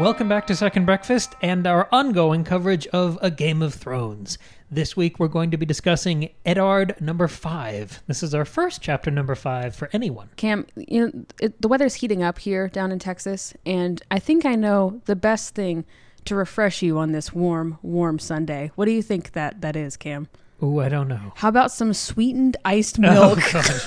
Welcome back to Second Breakfast and our ongoing coverage of A Game of Thrones. This week we're going to be discussing Eddard number 5. This is our first chapter number 5 for anyone. Cam, the weather's heating up here down in Texas, and I think I know the best thing to refresh you on this warm Sunday. What do you think that is, Cam? Ooh, I don't know. How about some sweetened iced milk? Oh, God.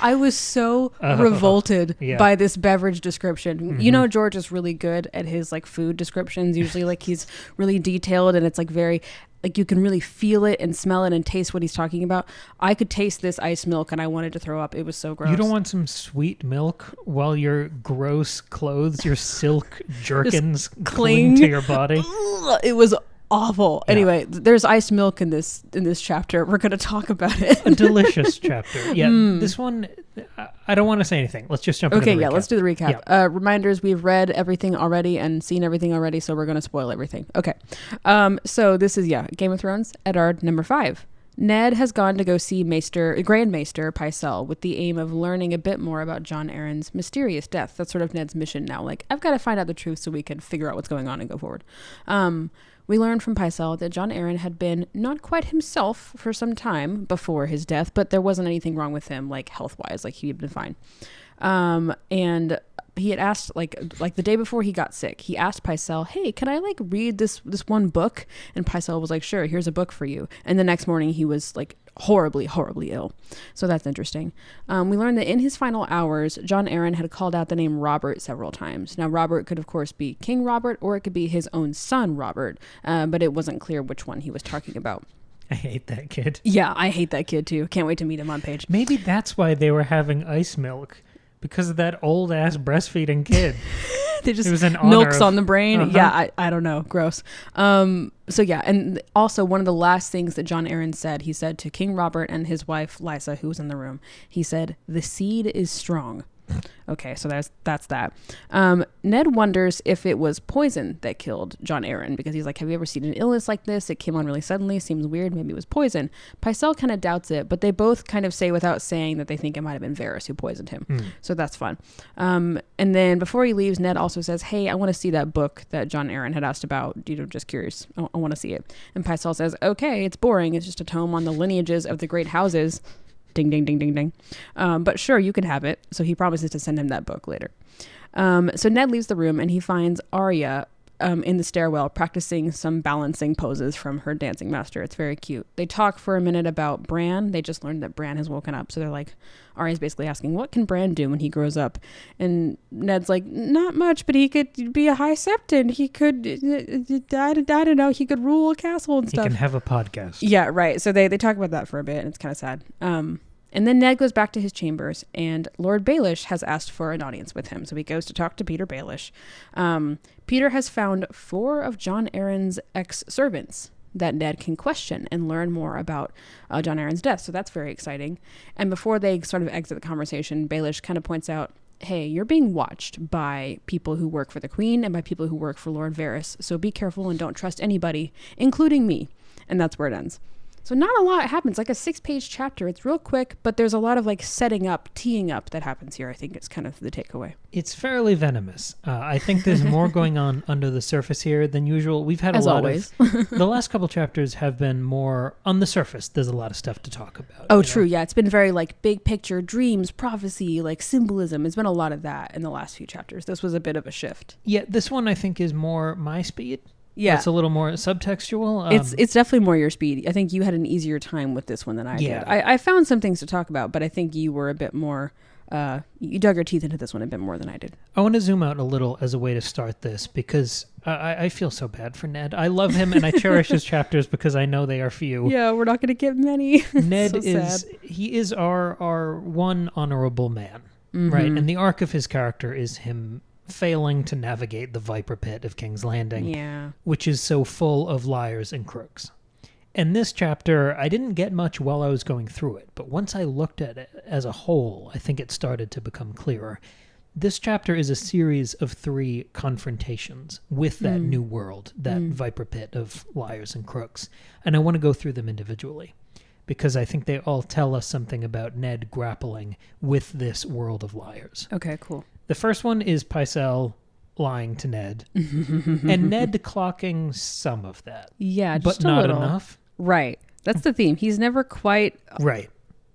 I was so revolted by this beverage description. Mm-hmm. You know, George is really good at his food descriptions. Usually he's really detailed and it's very you can really feel it and smell it and taste what he's talking about. I could taste this iced milk and I wanted to throw up. It was so gross. You don't want some sweet milk while your gross clothes, your silk jerkins cling to your body? It was awful. Yeah. Anyway, there's iced milk in this chapter. We're going to talk about it. A delicious chapter. Yeah, This one, I don't want to say anything. Let's just jump into the recap. Okay, let's do the recap. Yeah. Reminders, we've read everything already and seen everything already, so we're going to spoil everything. Okay. So this is, Game of Thrones, Eddard number 5. Ned has gone to go see Grand Maester Pycelle with the aim of learning a bit more about Jon Arryn's mysterious death. That's sort of Ned's mission now. I've got to find out the truth so we can figure out what's going on and go forward. We learned from Pycelle that Jon Arryn had been not quite himself for some time before his death, but there wasn't anything wrong with him, health-wise. He had been fine. And he had asked, the day before he got sick, he asked Pycelle, hey, can I, read this one book? And Pycelle was like, sure, here's a book for you. And the next morning he was, horribly, horribly ill. So that's interesting. We learned that in his final hours, Jon Arryn had called out the name Robert several times. Now, Robert could, of course, be King Robert, or it could be his own son, Robert, but it wasn't clear which one he was talking about. I hate that kid. Yeah, I hate that kid, too. Can't wait to meet him on page. Maybe that's why they were having ice milk, because of that old-ass breastfeeding kid. They just it was an milks honor on the brain. Uh-huh. Yeah, I don't know. Gross. And also one of the last things that Jon Arryn said, he said to King Robert and his wife, Lysa, who was in the room, he said, the seed is strong. Okay, so that's that. Ned wonders if it was poison that killed Jon Arryn, because he's like, have you ever seen an illness like this? It came on really suddenly. Seems weird. Maybe it was poison. Pycelle kind of doubts it, but they both kind of say without saying that they think it might have been Varys who poisoned him. So that's fun. And then before he leaves, Ned also says, hey, I want to see that book that Jon Arryn had asked about. Just curious. I want to see it. And Pycelle says, okay, it's boring. It's just a tome on the lineages of the great houses. Ding, ding, ding, ding, ding. But sure, you can have it. So he promises to send him that book later. So Ned leaves the room and he finds Arya in the stairwell practicing some balancing poses from her dancing master. It's very cute. They talk for a minute about Bran. They just learned that Bran has woken up. So they're like, Arya's basically asking, what can Bran do when he grows up? And Ned's like, not much, but he could be a high septon. He could, I don't know, he could rule a castle and stuff. He can have a podcast. Yeah, right. So they talk about that for a bit and it's kind of sad. And then Ned goes back to his chambers and Lord Baelish has asked for an audience with him. So he goes to talk to Peter Baelish. Peter has found 4 of Jon Arryn's ex-servants that Ned can question and learn more about Jon Arryn's death. So that's very exciting. And before they sort of exit the conversation, Baelish kind of points out, hey, you're being watched by people who work for the Queen and by people who work for Lord Varys. So be careful and don't trust anybody, including me. And that's where it ends. So not a lot happens, like a 6-page chapter. It's real quick, but there's a lot of setting up, teeing up that happens here. I think it's kind of the takeaway. It's fairly venomous. I think there's more going on under the surface here than usual. We've had As always. The last couple chapters have been more on the surface. There's a lot of stuff to talk about. Oh, true. Yeah, it's been very big picture, dreams, prophecy, symbolism. It's been a lot of that in the last few chapters. This was a bit of a shift. Yeah, this one I think is more my speed. Yeah. It's a little more subtextual. It's definitely more your speed. I think you had an easier time with this one than I did. I found some things to talk about, but I think you were a bit more, you dug your teeth into this one a bit more than I did. I want to zoom out a little as a way to start this because I feel so bad for Ned. I love him and I cherish his chapters because I know they are few. Yeah, we're not going to get many. Ned so he is our one honorable man, right? And the arc of his character is him failing to navigate the viper pit of King's Landing, which is so full of liars and crooks. And this chapter, I didn't get much while I was going through it, but once I looked at it as a whole, I think it started to become clearer. This chapter is a series of 3 confrontations with that new world, that viper pit of liars and crooks. And I want to go through them individually, because I think they all tell us something about Ned grappling with this world of liars. Okay, cool. The first one is Pycelle lying to Ned, and Ned clocking some of that. Yeah, just but not little. enough. Right. That's the theme. He's never quite right.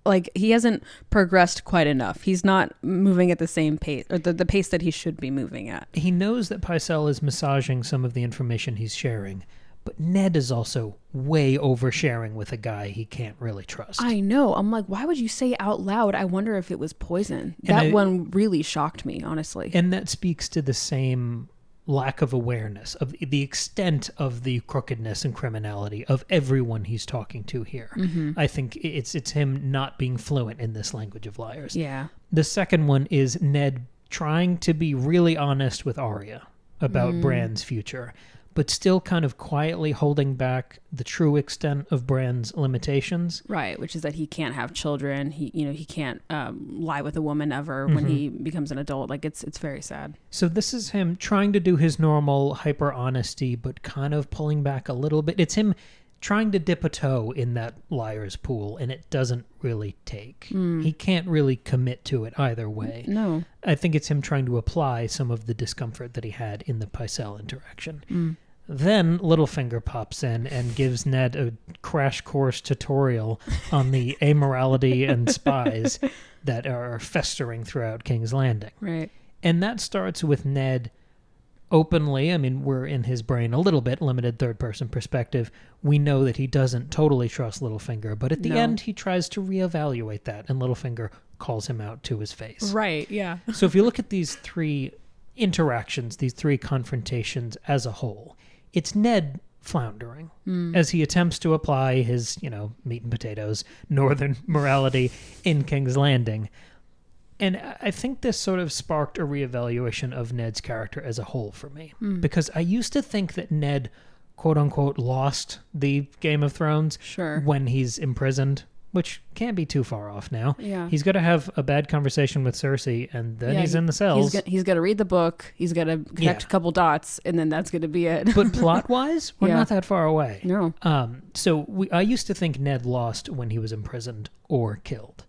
Like, he hasn't progressed quite enough. He's not moving at the same pace, or the pace that he should be moving at. He knows that Pycelle is massaging some of the information he's sharing, but Ned is also way oversharing with a guy he can't really trust. I know. I'm like, why would you say out loud, I wonder if it was poison? That one really shocked me, honestly. And that speaks to the same lack of awareness of the extent of the crookedness and criminality of everyone he's talking to here. Mm-hmm. I think it's him not being fluent in this language of liars. Yeah. The second one is Ned trying to be really honest with Arya about Bran's future, but still kind of quietly holding back the true extent of Bran's limitations. Right, which is that he can't have children. He can't lie with a woman ever when he becomes an adult. Like, it's very sad. So this is him trying to do his normal hyper honesty, but kind of pulling back a little bit. It's him trying to dip a toe in that liar's pool, and it doesn't really take. He can't really commit to it either way. No. I think it's him trying to apply some of the discomfort that he had in the Pycelle interaction. Then Littlefinger pops in and gives Ned a crash course tutorial on the amorality and spies that are festering throughout King's Landing. Right. And that starts with Ned openly, I mean, we're in his brain a little bit, limited third-person perspective. We know that he doesn't totally trust Littlefinger, but at the end he tries to reevaluate that, and Littlefinger calls him out to his face. Right, yeah. So if you look at these three interactions, these three confrontations as a whole, it's Ned floundering as he attempts to apply his, meat and potatoes, northern morality in King's Landing. And I think this sort of sparked a reevaluation of Ned's character as a whole for me. Because I used to think that Ned, quote-unquote, lost the Game of Thrones when he's imprisoned, which can't be too far off now. Yeah. He's got to have a bad conversation with Cersei, and then he's in the cells. He's got to read the book, he's got to connect a couple dots, and then that's going to be it. But plot-wise, we're not that far away. No. So I used to think Ned lost when he was imprisoned or killed.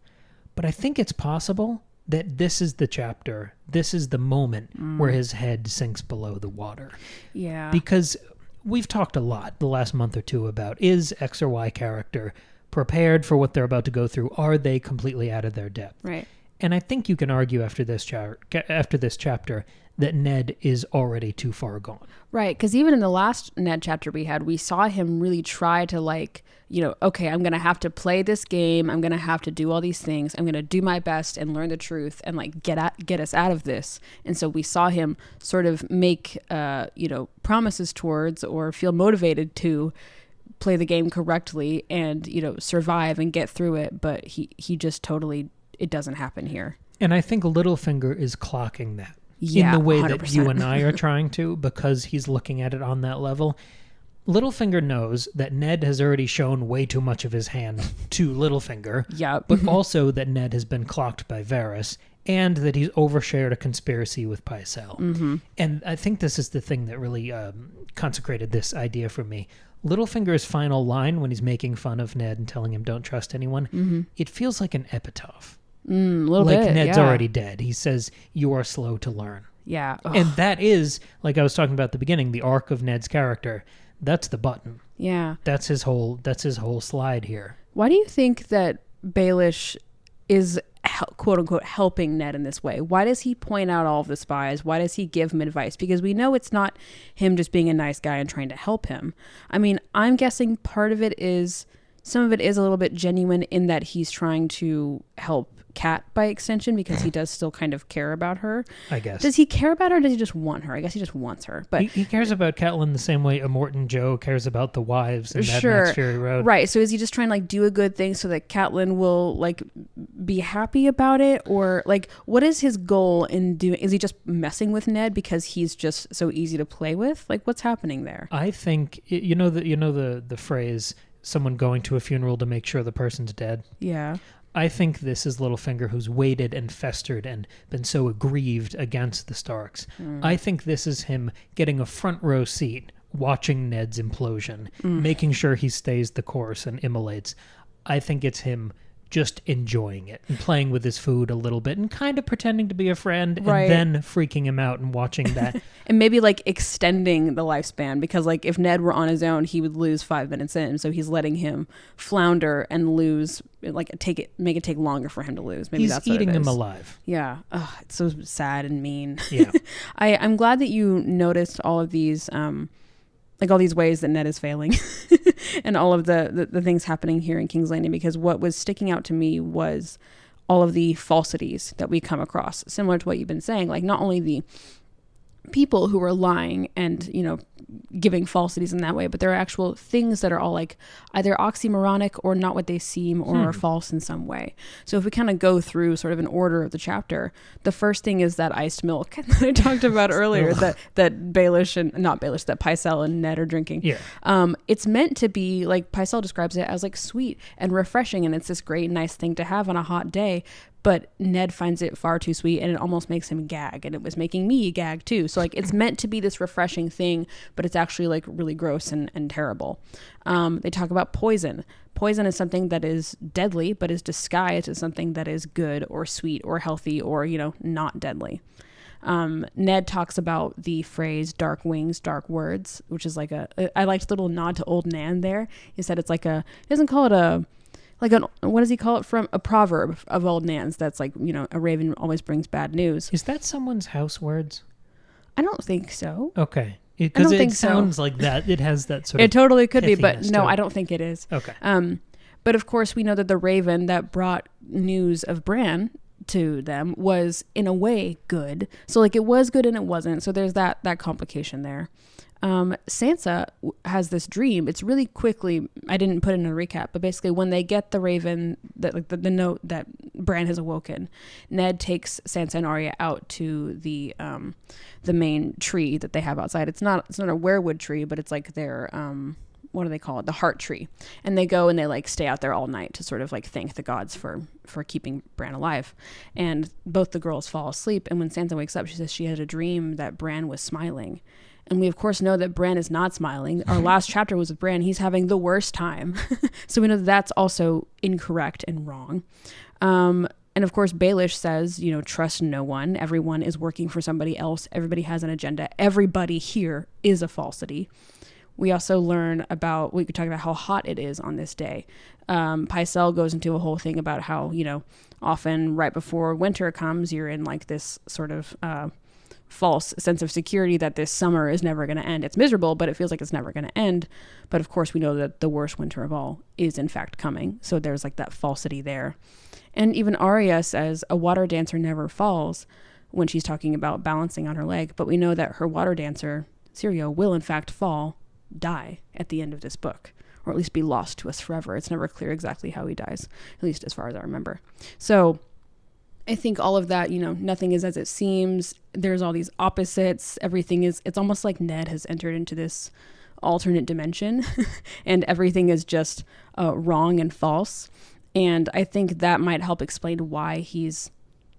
But I think it's possible that this is the chapter, this is the moment where his head sinks below the water. Yeah. Because we've talked a lot the last month or two about, is X or Y character prepared for what they're about to go through? Are they completely out of their depth? Right. And I think you can argue after this chapter that Ned is already too far gone. Right, because even in the last Ned chapter we had, we saw him really try to okay, I'm going to have to play this game. I'm going to have to do all these things. I'm going to do my best and learn the truth and get us out of this. And so we saw him sort of make, promises towards or feel motivated to play the game correctly and, survive and get through it. But he just totally, it doesn't happen here. And I think Littlefinger is clocking that. Yeah, in the way 100%. that you and I are trying to, because he's looking at it on that level. Littlefinger knows that Ned has already shown way too much of his hand to Littlefinger, but also that Ned has been clocked by Varys, and that he's overshared a conspiracy with Pycelle. And I think this is the thing that really consecrated this idea for me. Littlefinger's final line when he's making fun of Ned and telling him don't trust anyone, it feels like an epitaph. A little bit, like Ned's already dead. He says, "You are slow to learn." Yeah. Ugh. And that is, like I was talking about at the beginning, the arc of Ned's character. That's the button. Yeah. That's his whole slide here. Why do you think that Baelish is quote unquote helping Ned in this way? Why does he point out all of the spies? Why does he give him advice? Because we know it's not him just being a nice guy and trying to help him. I mean, I'm guessing some of it is a little bit genuine in that he's trying to help Kat by extension, because he does still kind of care about her. I guess. Does he care about her, or does he just want her? I guess he just wants her. But he cares about Catelyn the same way Immortan Joe cares about the wives in Mad Max Fury Road. Right. So is he just trying to do a good thing so that Catelyn will be happy about it? Or what is his goal in doing? Is he just messing with Ned because he's just so easy to play with? What's happening there? I think the phrase, someone going to a funeral to make sure the person's dead. Yeah. I think this is Littlefinger, who's waited and festered and been so aggrieved against the Starks. I think this is him getting a front row seat, watching Ned's implosion, making sure he stays the course and immolates. I think it's him just enjoying it and playing with his food a little bit and kind of pretending to be a friend, right. and then freaking him out and watching that. And maybe like extending the lifespan, because like if Ned were on his own, he would lose 5 minutes in. So he's letting him flounder and lose, like make it take longer for him to lose. Maybe he's that's eating what it is. him alive. Yeah. Ugh, it's so sad and mean. Yeah. I'm glad that you noticed all of these, like all these ways that Ned is failing and all of the things happening here in King's Landing, because what was sticking out to me was all of the falsities that we come across, similar to what you've been saying, like not only the people who are lying and, you know, giving falsities in that way, but there are actual things that are all like either oxymoronic or not what they seem, or are false in some way. So if we kind of go through sort of an order of the chapter, the first thing is that iced milk that I talked about earlier, that Pycelle and Ned are drinking. Yeah. It's meant to be, like Pycelle describes it as like sweet and refreshing, and it's this great nice thing to have on a hot day. But Ned finds it far too sweet, and it almost makes him gag, and it was making me gag too. So like it's meant to be this refreshing thing, but it's actually like really gross and terrible. They talk about poison. Poison is something that is deadly, but is disguised as something that is good or sweet or healthy or, you know, not deadly. Ned talks about the phrase dark wings, dark words, which is like I liked the little nod to old Nan there. He said it's like he doesn't call it what does he call it, from a proverb of old Nan's that's like, you know, a raven always brings bad news. Is that someone's house words? I don't think so. Okay. Because it sounds like that. It has that sort of... It totally could be, but no, I don't think it is. Okay. But of course, we know that the raven that brought news of Bran to them was, in a way, good. So, like, it was good and it wasn't. So there's that complication there. Sansa has this dream. It's really quickly, I didn't put it in a recap, but basically when they get the raven, the note that Bran has awoken, Ned takes Sansa and Arya out to the main tree that they have outside. It's not a werewood tree, but it's like their what do they call it? The heart tree. And they go and they like stay out there all night to sort of like thank the gods for keeping Bran alive. And both the girls fall asleep, and when Sansa wakes up, she says she had a dream that Bran was smiling. And we, of course, know that Bran is not smiling. Our last chapter was with Bran. He's having the worst time. So we know that's also incorrect and wrong. And, of course, Baelish says, you know, trust no one. Everyone is working for somebody else. Everybody has an agenda. Everybody here is a falsity. We also learn about, we could talk about how hot it is on this day. Pycelle goes into a whole thing about how, you know, often right before winter comes, you're in like this sort of... false sense of security that this summer is never going to end. It's miserable, but it feels like it's never going to end. But of course, we know that the worst winter of all is in fact coming. So there's like that falsity there. And even Arya says a water dancer never falls when she's talking about balancing on her leg. But we know that her water dancer, Syrio, will in fact die at the end of this book, or at least be lost to us forever. It's never clear exactly how he dies, at least as far as I remember. So I think all of that, you know, nothing is as it seems. There's all these opposites. It's almost like Ned has entered into this alternate dimension and everything is just wrong and false. And I think that might help explain why he's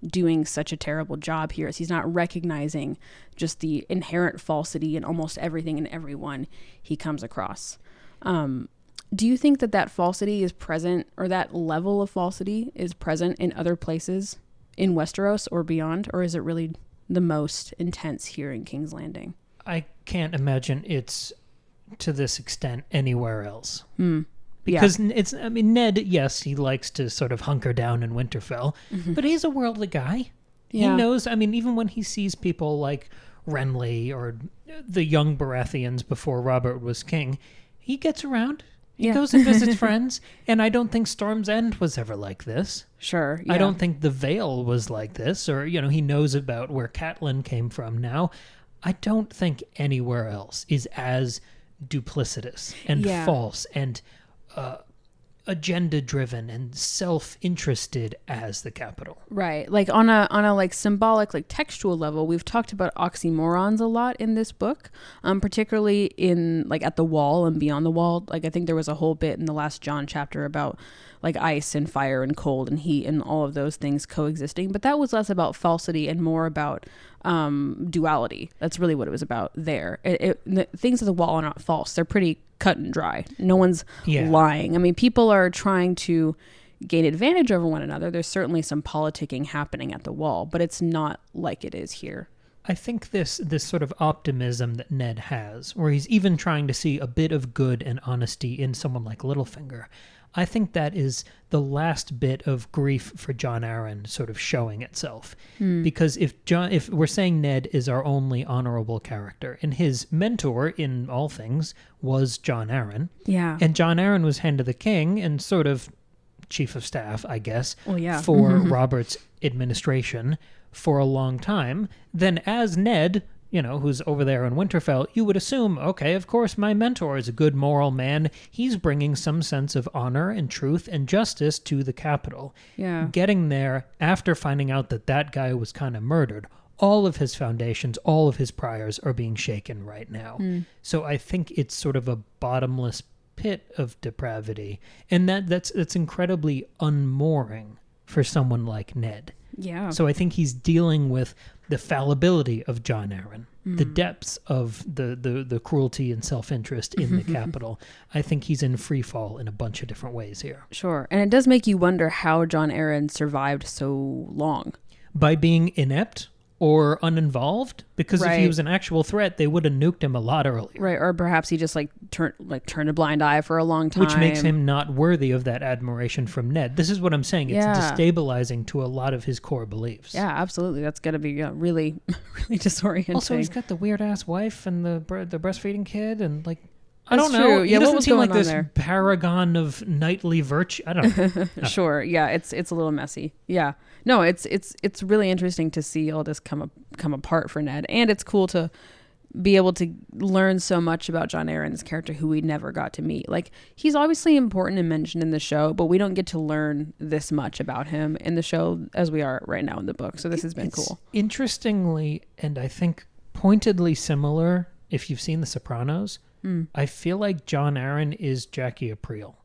doing such a terrible job here, is he's not recognizing just the inherent falsity in almost everything and everyone he comes across. Do you think that falsity is present, or that level of falsity is present in other places in Westeros or beyond, or is it really the most intense here in King's Landing? I can't imagine it's to this extent anywhere else. Because Ned, yes, he likes to sort of hunker down in Winterfell, but he's a worldly guy. Yeah. He knows, even when he sees people like Renly or the young Baratheons before Robert was king, he gets around. He goes and visits friends, and I don't think Storm's End was ever like this. Sure. Yeah. I don't think the Vale was like this, or, he knows about where Catelyn came from now. I don't think anywhere else is as duplicitous and false and agenda-driven and self-interested as the capital. Right. Like on a like symbolic, like textual level, we've talked about oxymorons a lot in this book, particularly in like at the wall and beyond the wall. Like I think there was a whole bit in the last John chapter about like ice and fire and cold and heat and all of those things coexisting. But that was less about falsity and more about duality. That's really what it was about there. The things at the wall are not false. They're pretty cut and dry. No one's lying. People are trying to gain advantage over one another. There's certainly some politicking happening at the Wall, but it's not like it is here. I think this sort of optimism that Ned has, where he's even trying to see a bit of good and honesty in someone like Littlefinger, I think that is the last bit of grief for Jon Arryn sort of showing itself. Because if we're saying Ned is our only honorable character, and his mentor in all things was Jon Arryn, and Jon Arryn was Hand of the King and sort of chief of staff, I guess, for Robert's administration for a long time, then as Ned, who's over there in Winterfell, you would assume, okay, of course my mentor is a good moral man. He's bringing some sense of honor and truth and justice to the capital. Yeah. Getting there after finding out that guy was kind of murdered, all of his foundations, all of his priors are being shaken right now. So I think it's sort of a bottomless pit of depravity, and that's incredibly unmooring for someone like Ned. Yeah. So I think he's dealing with the fallibility of Jon Arryn, the depths of the cruelty and self-interest in the capital. I think he's in free fall in a bunch of different ways here. Sure. And it does make you wonder how Jon Arryn survived so long. By being inept or uninvolved, because if he was an actual threat, they would have nuked him a lot earlier. Right, or perhaps he just turned a blind eye for a long time. Which makes him not worthy of that admiration from Ned. This is what I'm saying. It's destabilizing to a lot of his core beliefs. Yeah, absolutely. That's got to be really, really disorienting. Also, he's got the weird-ass wife and the breastfeeding kid, and I That's don't know. True. Yeah, he doesn't seem like this there? paragon of knightly virtue. I don't know. Sure. Yeah, it's a little messy. Yeah. No, it's really interesting to see all this come apart for Ned, and it's cool to be able to learn so much about Jon Arryn's character who we never got to meet. He's obviously important and mentioned in the show, but we don't get to learn this much about him in the show as we are right now in the book. So this has been cool. Interestingly, and I think pointedly similar, if you've seen The Sopranos, I feel like Jon Arryn is Jackie Aprile.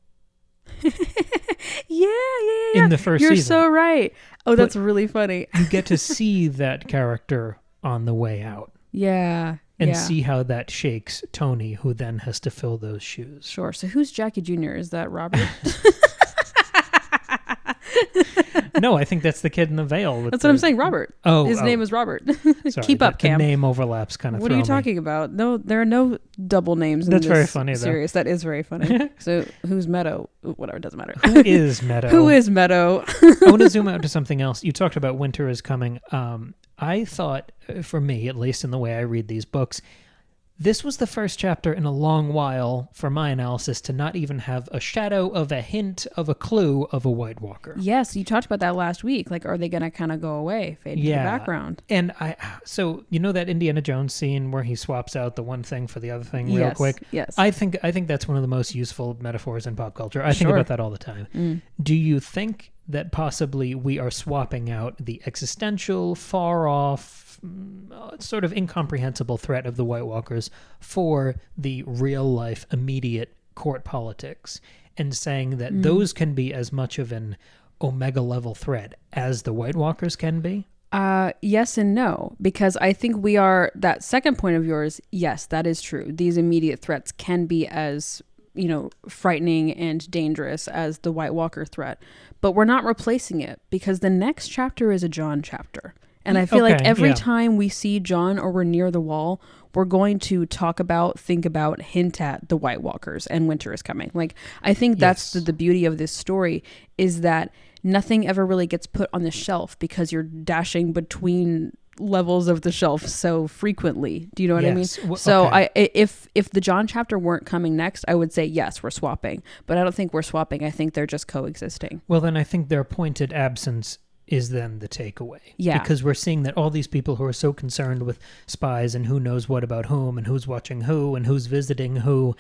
Yeah. In the first season. You're season. so right. Oh, that's really funny. You get to see that character on the way out. Yeah. And see how that shakes Tony, who then has to fill those shoes. Sure. So who's Jackie Jr.? Is that Robert? No, I think that's the kid in the veil. That's what I'm saying, Robert. His name is Robert. Sorry, Keep up, Cam. The name overlaps kind of. What are you talking about? No, there are no double names in this very funny, series. That is very funny. So who's Meadow? Whatever, doesn't matter. Who is Meadow? Who is Meadow? I want to zoom out to something else. You talked about winter is coming. I thought, for me, at least in the way I read these books, this was the first chapter in a long while, for my analysis, to not even have a shadow of a hint of a clue of a White Walker. Yes, you talked about that last week. Are they going to kind of go away, fade to the background? And so you know that Indiana Jones scene where he swaps out the one thing for the other thing real quick? Yes. I think that's one of the most useful metaphors in pop culture. I think about that all the time. Do you think that possibly we are swapping out the existential, far-off, sort of incomprehensible threat of the White Walkers for the real-life, immediate court politics, and saying that those can be as much of an Omega-level threat as the White Walkers can be? Yes and no, because I think we are, that second point of yours, yes, that is true. These immediate threats can be as, frightening and dangerous as the White Walker threat, but we're not replacing it because the next chapter is a Jon chapter. And I feel like every time we see Jon or we're near the Wall, we're going to talk about, think about, hint at the White Walkers and winter is coming. I think that's the beauty of this story, is that nothing ever really gets put on the shelf because you're dashing between levels of the shelf so frequently. Do you know what I mean? So if the Jon chapter weren't coming next, I would say yes, we're swapping. But I don't think we're swapping. I think they're just coexisting. Well, then I think their pointed absence is then the takeaway. Yeah. Because we're seeing that all these people who are so concerned with spies and who knows what about whom and who's watching who and who's visiting who,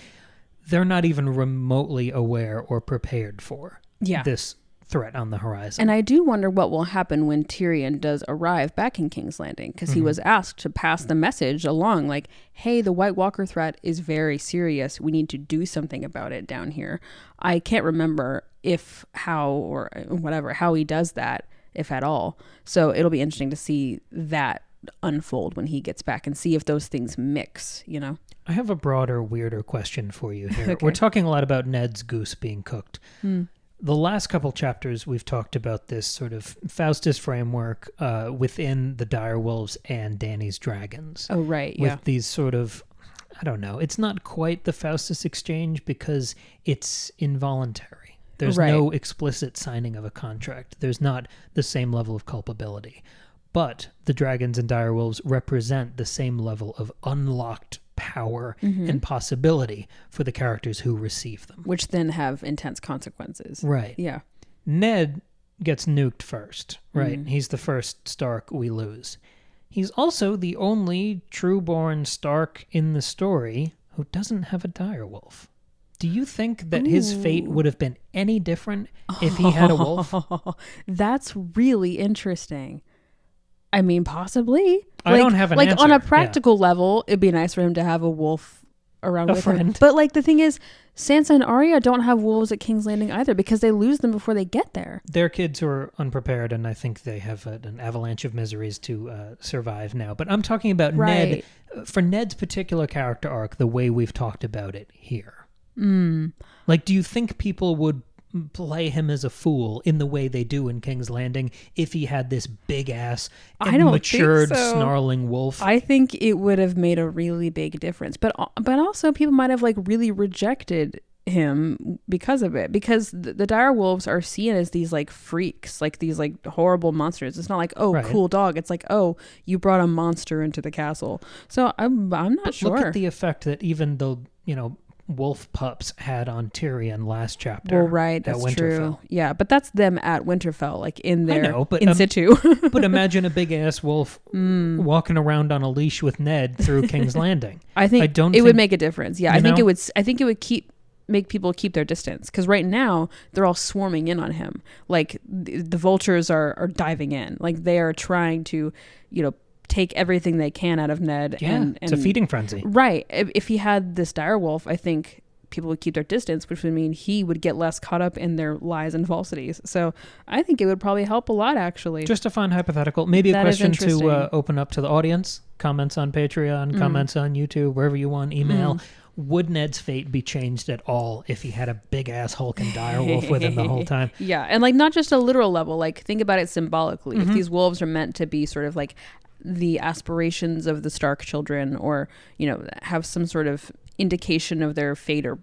they're not even remotely aware or prepared for this threat on the horizon. And I do wonder what will happen when Tyrion does arrive back in King's Landing, because he was asked to pass the message along, hey, the White Walker threat is very serious. We need to do something about it down here. I can't remember how he does that, if at all. So it'll be interesting to see that unfold when he gets back and see if those things mix, I have a broader, weirder question for you here. Okay. We're talking a lot about Ned's goose being cooked. the last couple chapters, we've talked about this sort of Faustus framework within the direwolves and Dany's dragons. Oh, right, with these sort of, I don't know, it's not quite the Faustus exchange because it's involuntary. There's no explicit signing of a contract. There's not the same level of culpability. But the dragons and direwolves represent the same level of unlocked power and possibility for the characters who receive them. Which then have intense consequences. Right. Yeah. Ned gets nuked first, right? He's the first Stark we lose. He's also the only true-born Stark in the story who doesn't have a direwolf. Do you think that his fate would have been any different if he had a wolf? That's really interesting. I mean, possibly. I don't have an answer. On a practical level, it'd be nice for him to have a wolf around with him. But the thing is, Sansa and Arya don't have wolves at King's Landing either because they lose them before they get there. Their kids are unprepared, and I think they have an avalanche of miseries to survive now. But I'm talking about Ned. For Ned's particular character arc, the way we've talked about it here. Do you think people would play him as a fool in the way they do in King's Landing if he had this big ass matured snarling wolf? I think it would have made a really big difference, but also people might have really really him because of it, because the direwolves are seen as these freaks, these horrible monsters. It's not cool dog. It's you brought a monster into the castle. So I'm not sure. Look at the effect that even the wolf pups had on Tyrion last chapter. Well, right, that's true. Yeah, but that's them at Winterfell, in their in situ. But imagine a big ass wolf walking around on a leash with Ned through King's Landing. I think it would make a difference. Yeah, I think it would. I think it would make people keep their distance, because right now they're all swarming in on him. The vultures are diving in. They are trying to, take everything they can out of Ned. Yeah, and it's a feeding frenzy. Right. If he had this direwolf, I think people would keep their distance, which would mean he would get less caught up in their lies and falsities. So I think it would probably help a lot, actually. Just a fun hypothetical. Maybe a question to open up to the audience. Comments on Patreon, comments on YouTube, wherever you want, email. Would Ned's fate be changed at all if he had a big-ass hulking direwolf with him the whole time? Yeah, and not just a literal level. Think about it symbolically. If these wolves are meant to be sort of the aspirations of the Stark children, or have some sort of indication of their fate, or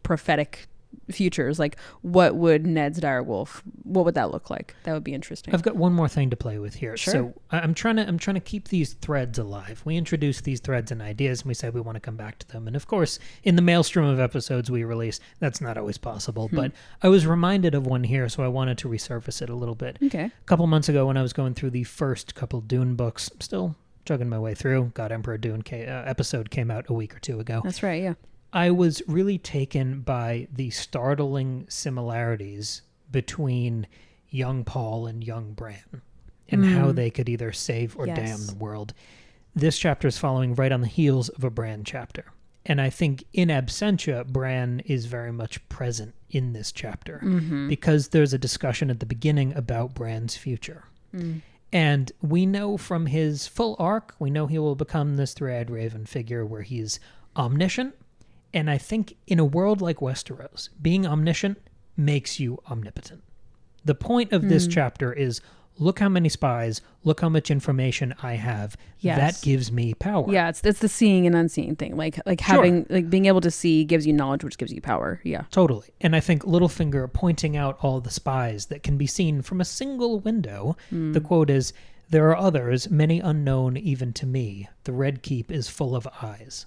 prophetic futures, what would Ned's direwolf, what would that look like? That would be interesting. I've got one more thing to play with here. Sure. So I'm trying to keep these threads alive. We introduced these threads and ideas, and we said we want to come back to them. And of course, in the maelstrom of episodes we release, that's not always possible. But I was reminded of one here, so I wanted to resurface it a little bit. Okay. A couple months ago, when I was going through the first couple Dune books, still chugging my way through, God Emperor Dune episode came out a week or two ago. That's right, yeah. I was really taken by the startling similarities between young Paul and young Bran, and how they could either save or damn the world. This chapter is following right on the heels of a Bran chapter. And I think in absentia, Bran is very much present in this chapter because there's a discussion at the beginning about Bran's future. And we know from his full arc, we know he will become this three-eyed raven figure where he's omniscient. And I think in a world like Westeros, being omniscient makes you omnipotent. The point of this chapter is, look how many spies, look how much information I have. Yes. That gives me power. Yeah, it's the seeing and unseeing thing. Having being able to see gives you knowledge, which gives you power. Yeah. Totally. And I think Littlefinger pointing out all the spies that can be seen from a single window, the quote is, "There are others, many unknown even to me. The Red Keep is full of eyes."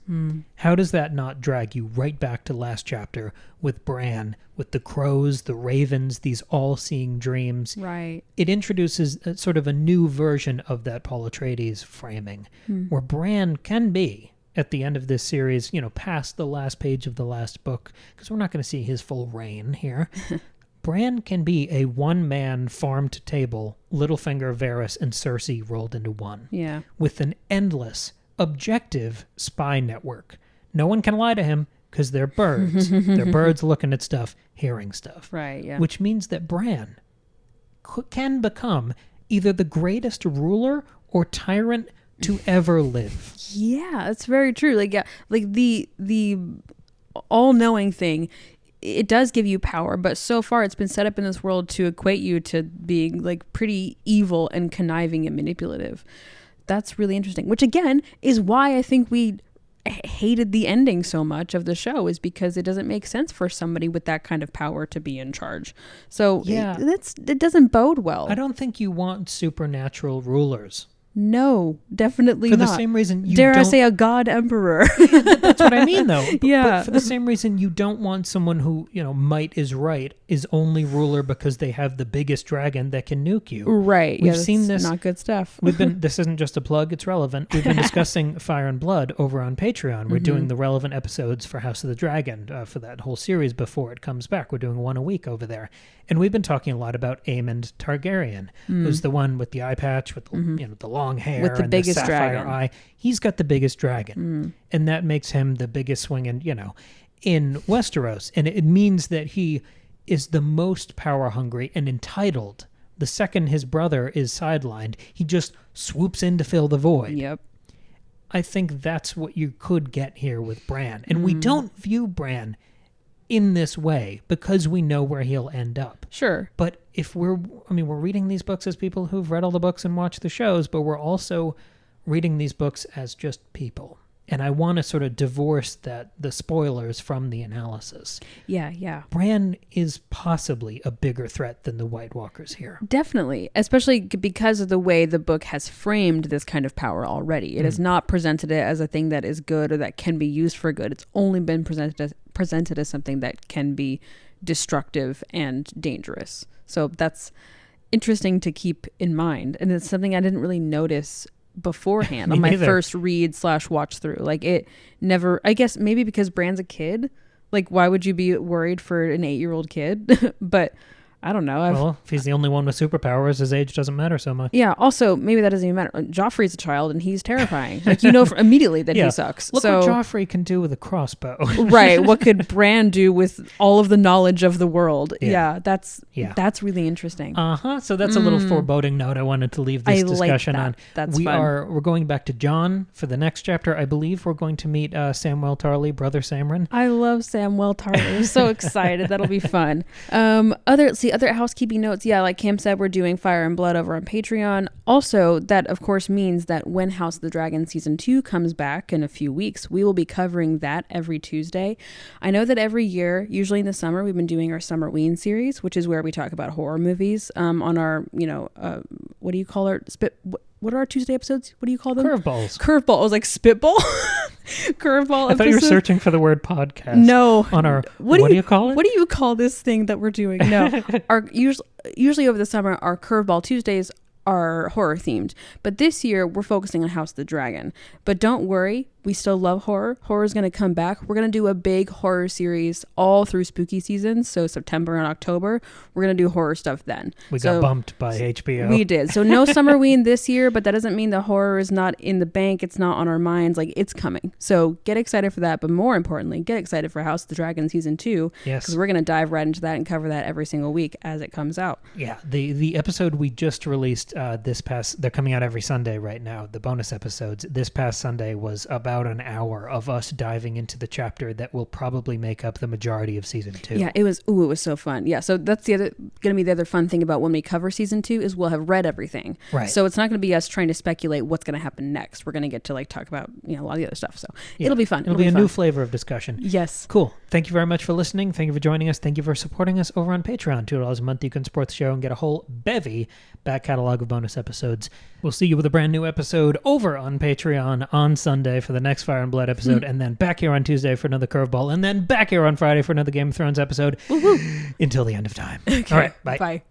How does that not drag you right back to last chapter with Bran, with the crows, the ravens, these all-seeing dreams? Right. It introduces sort of a new version of that Paul Atreides framing, where Bran can be, at the end of this series, past the last page of the last book, because we're not going to see his full reign here. Bran can be a one-man farm-to-table, Littlefinger, Varys, and Cersei rolled into one. Yeah. With an endless, objective spy network. No one can lie to him because they're birds. They're birds looking at stuff, hearing stuff. Right, yeah. Which means that Bran can become either the greatest ruler or tyrant to ever live. Yeah, that's very true. The all-knowing thing it does give you power, but so far it's been set up in this world to equate you to being like pretty evil and conniving and manipulative. That's really interesting, which again is why I think we hated the ending so much of the show, is because it doesn't make sense for somebody with that kind of power to be in charge. So it doesn't bode well. I don't think you want supernatural rulers. No, definitely not. For the same reason you Dare I say a god emperor. That's what I mean, though. Yeah. But for the same reason you don't want someone who, might is right, is only ruler because they have the biggest dragon that can nuke you. Right. We've seen this. Not good stuff. This isn't just a plug, it's relevant. We've been discussing Fire and Blood over on Patreon. We're doing the relevant episodes for House of the Dragon for that whole series before it comes back. We're doing one a week over there. And we've been talking a lot about Aemond Targaryen, who's the one with the eye patch, with the long hair with the and biggest the sapphire dragon. eye. He's got the biggest dragon. And that makes him the biggest swinging, in Westeros. And it means that he is the most power hungry and entitled. The second his brother is sidelined, he just swoops in to fill the void. Yep. I think that's what you could get here with Bran. And we don't view Bran in this way because we know where he'll end up. Sure. But if we're reading these books as people who've read all the books and watched the shows, but we're also reading these books as just people. And I want to sort of divorce the spoilers from the analysis. Yeah. Bran is possibly a bigger threat than the White Walkers here. Definitely, especially because of the way the book has framed this kind of power already. It has not presented it as a thing that is good or that can be used for good. It's only been presented as something that can be destructive and dangerous. So that's interesting to keep in mind. And it's something I didn't really notice beforehand on my first read / watch through. Like it never, I guess maybe because Bran's a kid, like why would you be worried for an 8-year-old kid? But I don't know. Well, if he's the only one with superpowers, his age doesn't matter so much. Yeah. Also, maybe that doesn't even matter. Joffrey's a child and he's terrifying. Like, immediately that he sucks. Look what Joffrey can do with a crossbow. Right. What could Bran do with all of the knowledge of the world? Yeah. That's really interesting. So that's a little foreboding note I wanted to leave this discussion on. That's fun. We're going back to Jon for the next chapter. I believe we're going to meet Samwell Tarly, brother Samron. I love Samwell Tarly. I'm so excited. That'll be fun. Other housekeeping notes. Yeah, like Cam said, we're doing Fire and Blood over on Patreon. Also, that of course means that when House of the Dragon Season 2 comes back in a few weeks, we will be covering that every Tuesday. I know that every year, usually in the summer, we've been doing our Summerween series, which is where we talk about horror movies on our, what do you call our what are our Tuesday episodes? What do you call them? Curveball. I was like, spitball? Curveball. I thought you were searching for the word podcast. No. On our, what do you call it? What do you call this thing that we're doing? No. Usually over the summer, our Curveball Tuesdays are horror themed. But this year, we're focusing on House of the Dragon. But don't worry. We still love horror. Horror is going to come back. We're going to do a big horror series all through spooky season. So September and October, we're going to do horror stuff then. We got bumped by HBO. We did. So no Summerween this year, but that doesn't mean the horror is not in the bank. It's not on our minds. Like, it's coming. So get excited for that. But more importantly, get excited for House of the Dragon Season 2. Yes. Because we're going to dive right into that and cover that every single week as it comes out. Yeah. The episode we just released they're coming out every Sunday right now, the bonus episodes. This past Sunday was about an hour of us diving into the chapter that will probably make up the majority of Season 2. Yeah, it was so fun. Yeah, so that's going to be the other fun thing about when we cover Season 2 is we'll have read everything. Right. So it's not going to be us trying to speculate what's going to happen next. We're going to get to talk about a lot of the other stuff. So it'll be fun. It'll be a new flavor of discussion. Yes. Cool. Thank you very much for listening. Thank you for joining us. Thank you for supporting us over on Patreon. $2 a month you can support the show and get a whole bevy back catalog of bonus episodes. We'll see you with a brand new episode over on Patreon on Sunday for the next Fire and Blood episode, and then back here on Tuesday for another Curveball, and then back here on Friday for another Game of Thrones episode. Until the end of time. Okay. All right, bye. Bye.